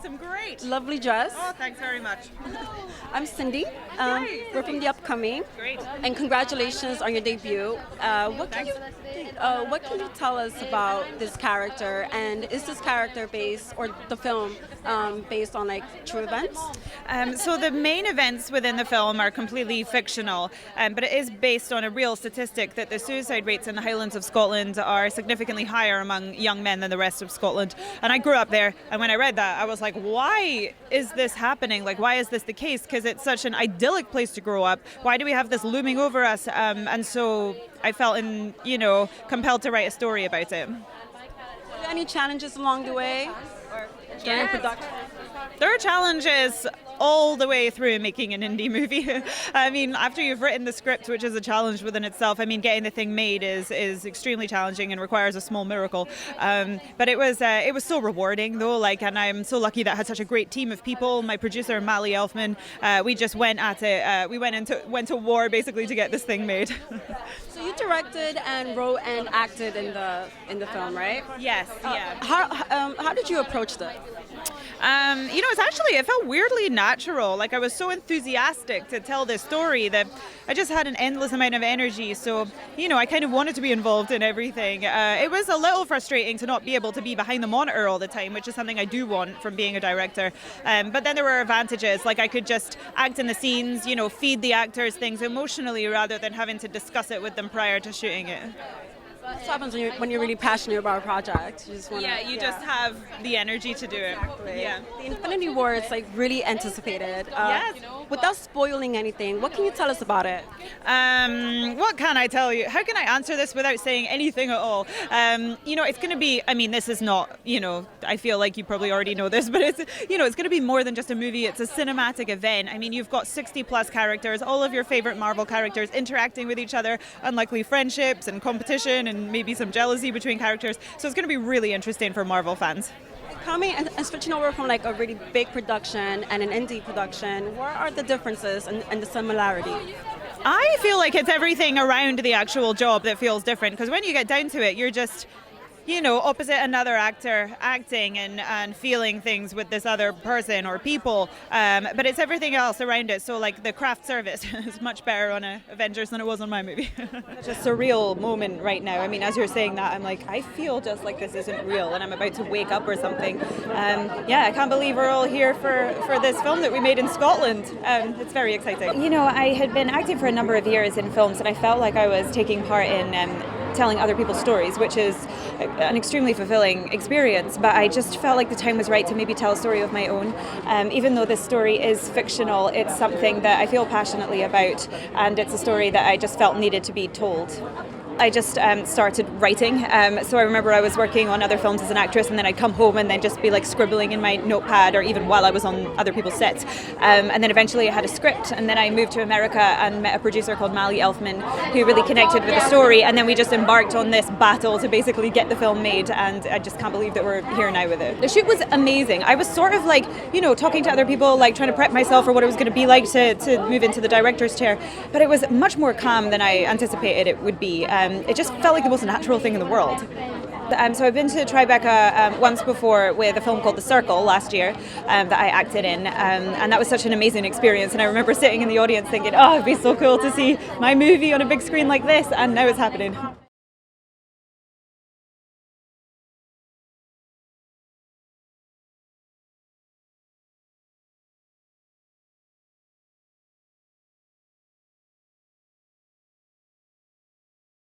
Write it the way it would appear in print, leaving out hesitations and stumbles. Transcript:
I'm great. Lovely dress. Oh, thanks very much. I'm Cindy. We're from the upcoming. Great. And congratulations on your debut. What can you tell us about this character? And is this character based, or the film, based on like true events? So the main events within the film are completely fictional, but it is based on a real statistic that the suicide rates in the Highlands of Scotland are significantly higher among young men than the rest of Scotland. And I grew up there, and when I read that, I was like, why is this happening? Like, why is this the case? Because it's such an idyllic place to grow up. Why do we have this looming over us? And so I felt compelled to write a story about it. Were there any challenges along the way? Or during production? There are challenges all the way through making an indie movie. I mean, after you've written the script, which is a challenge within itself, I mean, getting the thing made is extremely challenging and requires a small miracle. But it was so rewarding though, and I'm so lucky that I had such a great team of people. My producer, Mali Elfman, we just went at it. We went to war basically to get this thing made. So you directed and wrote and acted in the film, right? Yes. Yeah. How did you approach this? It felt weirdly natural. Like, I was so enthusiastic to tell this story that I just had an endless amount of energy. So, I kind of wanted to be involved in everything. It was a little frustrating to not be able to be behind the monitor all the time, which is something I do want from being a director. But then there were advantages. Like, I could just act in the scenes, feed the actors things emotionally rather than having to discuss it with them prior to shooting it. This happens when you're really passionate about a project. You just have the energy to do it. Exactly. Yeah. The Infinity War is really anticipated. Yes. Without spoiling anything, what can you tell us about it? What can I tell you? How can I answer this without saying anything at all? It's going to be, this is not, I feel like you probably already know this, but it's going to be more than just a movie. It's a cinematic event. I mean, you've got 60 plus characters, all of your favorite Marvel characters interacting with each other, unlikely friendships and competition and maybe some jealousy between characters. So it's going to be really interesting for Marvel fans. Coming and switching over from a really big production and an indie production, what are the differences and the similarities? I feel like it's everything around the actual job that feels different, because when you get down to it, you're just opposite another actor acting and feeling things with this other person or people, but it's everything else around it. So the craft service is much better on Avengers than it was on my movie. It's a surreal moment right now. I mean, as you're saying that, I'm like, I feel just like this isn't real and I'm about to wake up or something. I can't believe we're all here for this film that we made in Scotland. It's very exciting. I had been acting for a number of years in films, and I felt like I was taking part in telling other people's stories, which is an extremely fulfilling experience, but I just felt like the time was right to maybe tell a story of my own. Even though this story is fictional, it's something that I feel passionately about, and it's a story that I just felt needed to be told. I just started writing. So I remember I was working on other films as an actress, and then I'd come home and then just be scribbling in my notepad, or even while I was on other people's sets. And then eventually I had a script, and then I moved to America and met a producer called Mali Elfman, who really connected with the story, and then we just embarked on this battle to basically get the film made, and I just can't believe that we're here now with it. The shoot was amazing. I was sort of talking to other people, trying to prep myself for what it was going to be like to move into the director's chair, but it was much more calm than I anticipated it would be. It just felt like the most natural thing in the world. So I've been to Tribeca once before with a film called The Circle last year that I acted in, and that was such an amazing experience. And I remember sitting in the audience thinking, it'd be so cool to see my movie on a big screen like this, and now it's happening.